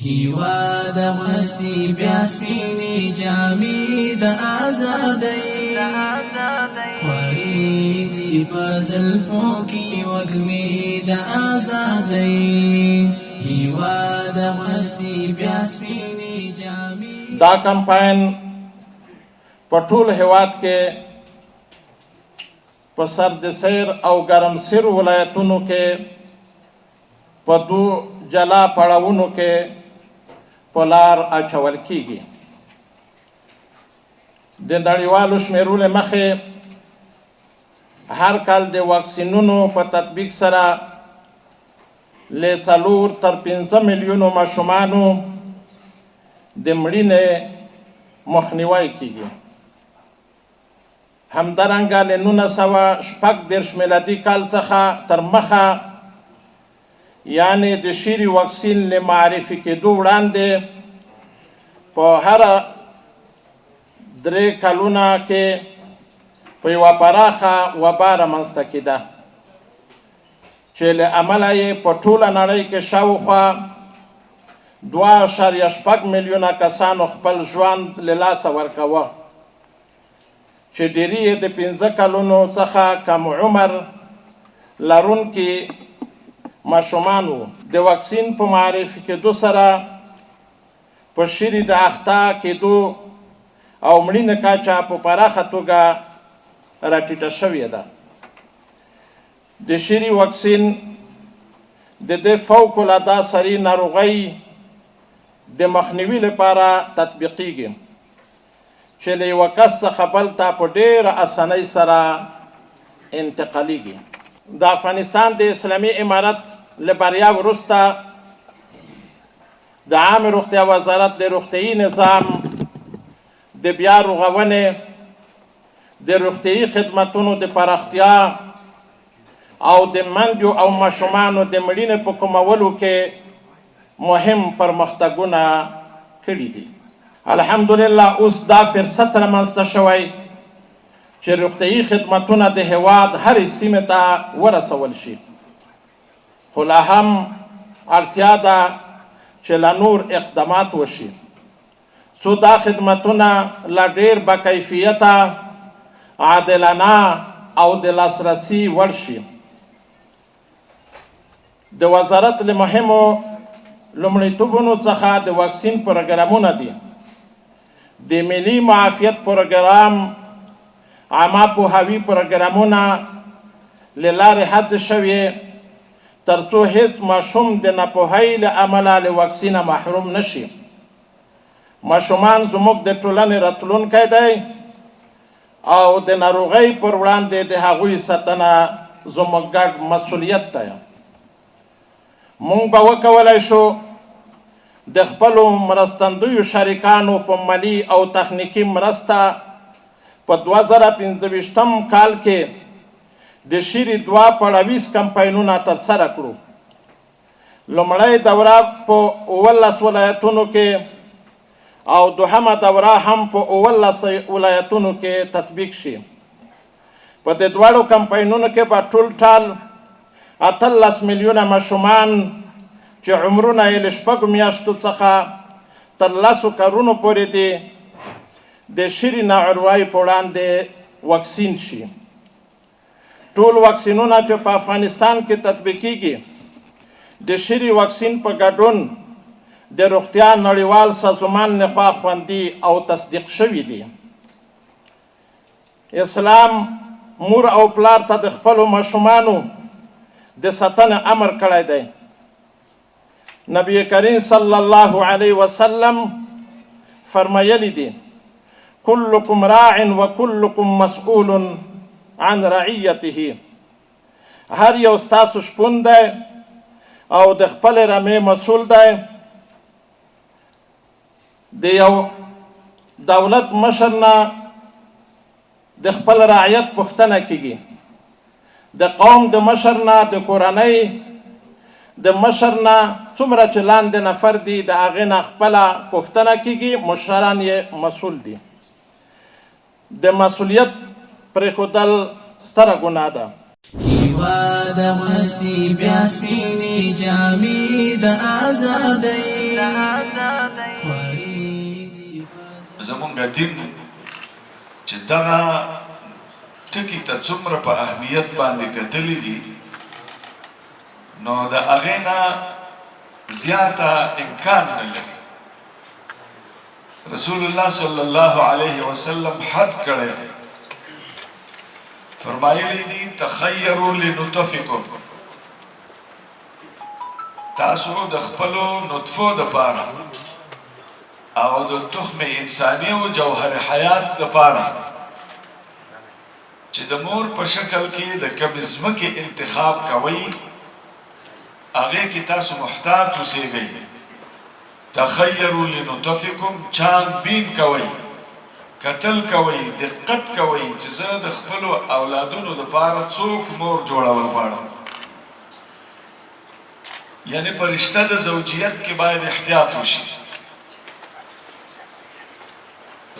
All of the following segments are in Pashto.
هیواد غستی بیا سپینی جامی د آزادی خوریدی پزلپو کی وگمی د آزادی هیواد غستی بیا سپینی جامی. دا کمپاین په ټول هیواد کې په سردسیر او ګرمسیر ولایتونو کې په دو جلا پړاوونو کې په لار اچول کیږي. د نړیوالو شمیرو له مخې هر کال د واکسینونو په تطبیق سره له 4 تر 5 میلیونو ماشومانو د مړینې مخنیوی کیږي. همدارنګه له 1946 میلادي کال څخه تر مخه یعنی د شیری واکسین له معرفي کېدو وړاندې په هر 3 کلونه کې په یوه پراخه وبا رامنځته کېده چې له امله یې په ټوله نړۍ کې شاوخوا 2.6 میلیونه کسانو خپل ژوند له لاسه ورکاوه چې ډېری یې د 15 کلونو څخه کم عمر لرونکي ماشومانو. د واکسین په معرفي کېدو سره په شیرې د اخته کېدو او مړینې کچه په پراخه توګه راټیټه شوې ده. د شیرې واکسین د دې فوق العاده سري ناروغۍ د مخنیوي لپاره تطبیقیږي چې له یوه کس څخه بل ته په ډېره اسانۍ سره انتقالیږي. د افغانستان د اسلامي امارت له بریا وروسته د عامه روغتیا وزارت د روغتیايي نظام د بیا رغونې د روغتیايي خدمتونو د پراختیا او د میندو او ماشومانو د مړینې په کمولو کې مهم پرمختګونه کړي دي. الحمدلله اوس دا فرصت رامنځته شوی چې روغتیايي خدمتونه د هیواد هرې سیمې ته ورسول شي، خو لا هم اړتیا ده چې لا نور اقدامات وشي څو دا خدمتونه لا ډېر باکیفیته، عادلانه او د لاسرسي وړ شي. د وزارت له مهمو لومړیتوبونو څخه د واکسین پروګرامونه دي. د ملي معافیت پروګرام، عامه پوهاوي پروګرامونه له لارې هڅې شوې تر څو هیڅ ماشوم د ناپوهۍ له امله له واکسینه محروم نشي. ماشومان زموږ د ټولنې راتلونکی دی او د ناروغۍ پر وړاندې د هغوی ساتنه زموږ ګډ مسؤلیت دی. موږ به وکولی شو د خپلو مرستندویو شریکانو په مالی او تخنیکي مرسته په 2025 کال کې د شیرې 2 پړاویز کمپاینونه ترسره کړو. لومړۍ دوره په 19 ولایتونو کې او دوهمه دوره هم په 19 ولایتونو کې تطبیق شي. په دې دواړو کمپاینونو کې به ټول ټال 18 میلیونه ماشومان چې عمرونه یې له 6 میاشتو څخه تر 10 کلونو پورې دي د شیرې ناروغۍ په وړاندې واکسین شي. ټول واکسینونه چې په افغانستان کې تطبیقیږي د شیرې واکسین په ګډون د روغتیا نړیوال سازمان لخوا خوندي او تصدیق شوي دي. اسلام مور او پلار ته د خپلو ماشومانو د ساتنې امر کړی دی. نبی کریم صلی الله علیه وسلم فرمایلی دي: کلکم راع و کلکم مسئول عن رعیته. هر یو ستاسو شپون دی او د خپل رمې مسئول دی. د یو دولت مشر نه د خپل رعیت پوښتنه کیږي. د قوم د مشر نه، د کورنۍ د مشر نه څومره چې لاندې نفر دي د هغې نه خپله پوښتنه کیږي. مشران یې مسئول دي. د مسئولیت پرېښودل ستره ګناه ده. هیواد غستی بیا سپینی جامی د آزادی زمونږ دین چې دغه ټکي ته څومره په اهمیت باندې کتلی دي نو د هغې نه زیاته امکان نه لري. رسول الله صلی الله علیه وسلم حد کړی دی، فرمایلی دي تخیروا لنطفکم، تاسو د خپلو نطفو دپاره او د تخم انساني او جوهر حیات دپاره چې د مور په شکل کې د کومې ځمکې انتخاب کوئ هغې کې تاسو محتاط اوسېږئ. تخیروا لنطفکم، چان بین کوئ، کتل کوئ، دقت کوئ چې زه د خپلو اولادونو دپاره څوک مور جوړول غواړم. یعنې په رشته د زوجیت کې باید احتیاط وشي،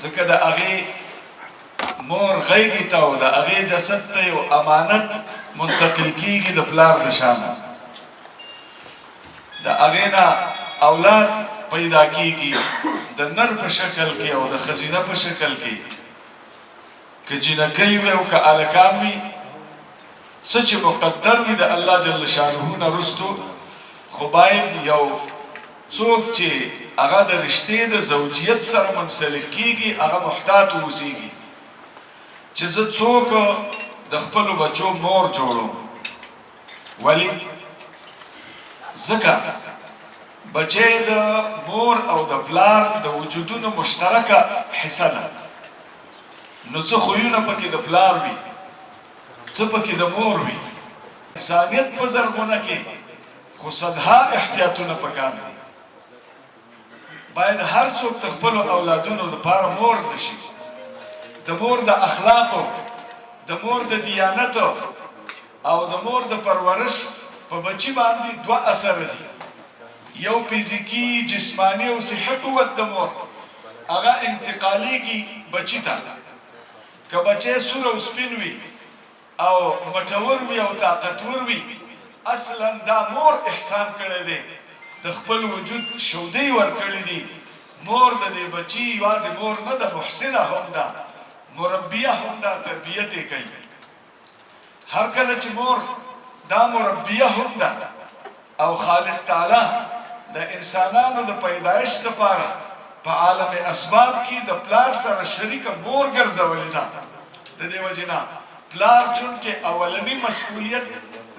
ځکه د هغې مور غیږې ته او د هغې جسد ته یو امانت منتقل کیږي د پلار د شانه. د هغې نه اولاد پیدا کیږي د نر په شکل کې او د ښځینه په شکل کې، که جینکۍ وي او که هلکان وي، څه چې مقدر وي د الله جل شانه نه رستو، خو باید یو څوک چې هغه د رشتې د زوجیت سره منسلک کیږي هغه محتاط واوسیږي چې زه څوک د خپلو بچو مور جوړوم. ولې؟ ځکه بچی د مور او د پلار د وجودونو مشترکه حصه ده، نو څه خویونه پکې د پلار وي، څه پکې د مور وي. انسانیت په زرغونه کې خو صدها احتیاطونه پکار دي. باید هر څوک د خپلو اولادونو دپاره مور نشي. د مور د اخلاقو، د مور د دیانتو او د مور د پرورش په بچی باندې دوه اثر دي. یو فزیکی جسمانی او صحي قوت د مور هغه انتقالیږي بچی ته. که بچی سور او سپین وي او مټور وي او طاقتور وي، اصلا دا مور احسان کړی دی، د خپل وجود شودۍ ورکړي دي. مور د دې بچي یوازې مور نه ده، محسنه هم ده، مربیه هم ده، تربیت یې کوي. هر کله چې مور دا مربیه هم ده او خالق تعالی د انسانانو د پیدایش لپاره په عالم اسباب کې د پلار سره شریکه مور ګرځولې ده. د دې وجې نه پلار چونکې اولني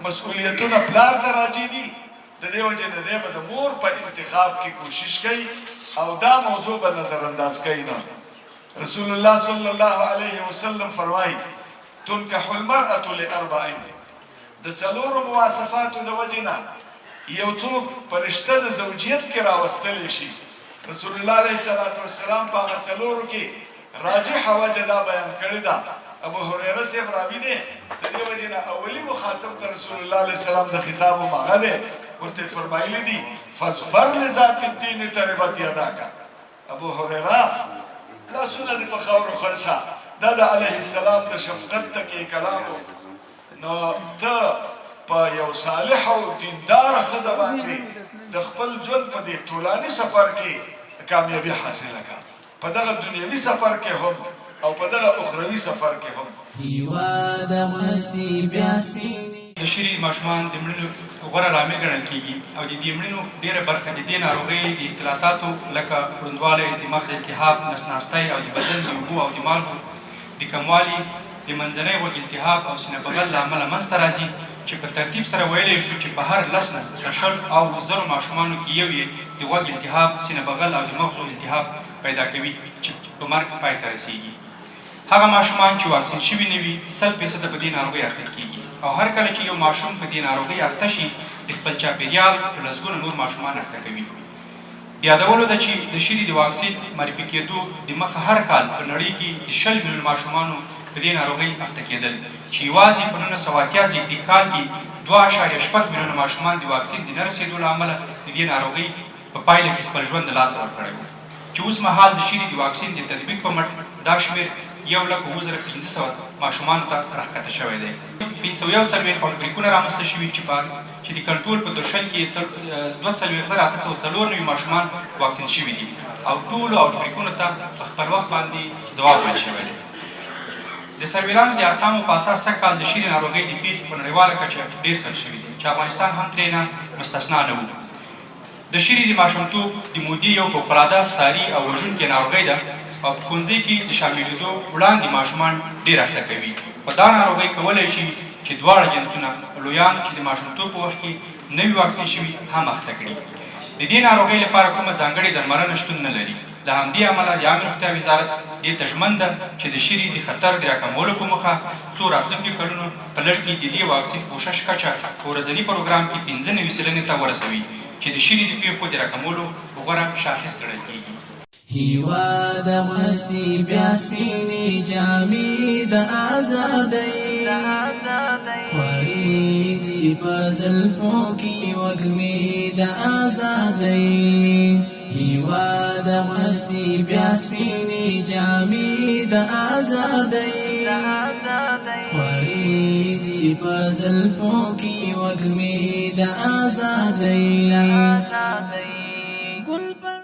مسؤلیتونه پلار ته راجع دي، د دې وجې نه دی به د مور په انتخاب کې کوشش کوي او دا موضوع به نظر انداز کوي نه. رسول الله صلی الله علیه وسلم فرمایي تنکح المرأة لأربعین، د څلورو مواصفاتو د وجې نه یو څوک په رشته د زوجیت کې راوستلی شي. رسول الله علیه السلام په هغه څلورو کې راجحه وجه دا بیان کړې ده. ابو هریره صاحب راوي دی، د دې وجې نه اولي مخاطب د رسول الله علیه السلام د خطاب هم هغه دی، ورته فرمایلی دي فاظفر لذات الدین تربت یداک. ابو هریره لاسونه دې په خاورو خړ شه، دا د علیه السلام د شفقت تکې کلام و. نو ته په یو صالح او دینداره ښځه باندې د خپل ژوند په دې طولاني سفر کې کامیابي حاصله کړه، په دغه دنیوي سفر کې هم او په دغه اخروي سفر کې هم. د شری ماشومان د مړینو غوره لامل ګڼل کیږي او د دې مړینو ډېره برخه د دې ناروغۍ د اختلاطاتو لکه ړوندوالی، د مغز التهاب، نسناستۍ او د بدن د اوبو او د مالګو د کموالي، د منځنۍ غوږ التهاب او سینه بغل له امله منځته راځي، چې په ترتیب سره ویلی شو چې په هر 10 نه تر 100 او 1000 ماشومانو کې یو یې د غوږ التهاب، سینه بغل او د مغزو التهاب پیدا کوي چې په مرګ پای ته رسیږي. هغه ماشومان چې واکسین شوي نه وي 100% په دې ناروغۍ اخته کیږي او هر کله چې یو ماشوم په دې ناروغۍ اخته شي د خپل چاپېریال په لسګونو نور ماشومان اخته کوي. د یادولو ده چې د شری د واکسین معرفي کېدو د مخه هر کال په نړۍ کې د 20 میلیون ماشومانو په دې ناروغۍ اخته کېدل، چې یوازې په 1980 زیږدي کال کې 2.8 میلیونه ماشومان د واکسین د نه رسېدو له امله د دې ناروغۍ په پایله کې خپل ژوند د لاسه ورکړی و، چې اوس مهال د شری د واکسین د تطبیق په مټ دا شمېر 1,1500 ماشومانو ته راښکته شوی دی. 541 آوټبریکونه رامنځته شوي چې په چې د کنټرول په درشل کې 2,894 ماشومان واکسین شوي دي او ټولو آوټبریکونو ته په خپل وخت باندې ځواب ویل شوی دی. د سرویلانس د ارقامو په اساس سږکال د شیرې ناروغۍ د پیښې په نړیواله کچه ډېر ثبت شوي دي چې افغانستان هم ترېنه مستثنا نه و. د شیرې د ماشومتوب د مودې یو فوقالعاده ساري او وژونکې ناروغۍ ده او په ښوونځي کې د شاملېدو وړاندې ماشومان ډېر اخته کوي. خو دا ناروغۍ کولی شي چې دواړه جنسونه لویان چې د ماشومتوب په وخت کې نه وي واکسین شوي هم اخته کړي. د دې ناروغۍ لپاره کومه ځانګړې درملنه شتون نه لري. له همدې امله د عامې روغتیا وزارت دې ته ژمن ده چې د شیرې د خطر د راکمولو په موخه څو راتلونکي کلونو په لړ کې د دې واکسین کوشش کچه په ورځني پروګرام کې 95 سلنې ته ورسوي چې د شیرې د پیښو د راکمولو غوره شاخص ګڼل کېږي. هیواد غوښتي بیا سپینې جامې د ازادۍ خوارې دي په زلفو کې وږمې د ازادۍ هیواد غوښتي بیا سپینې جامې د ازادۍ خوارې دي په زلفو کې وږمې د ازادۍ ګل پر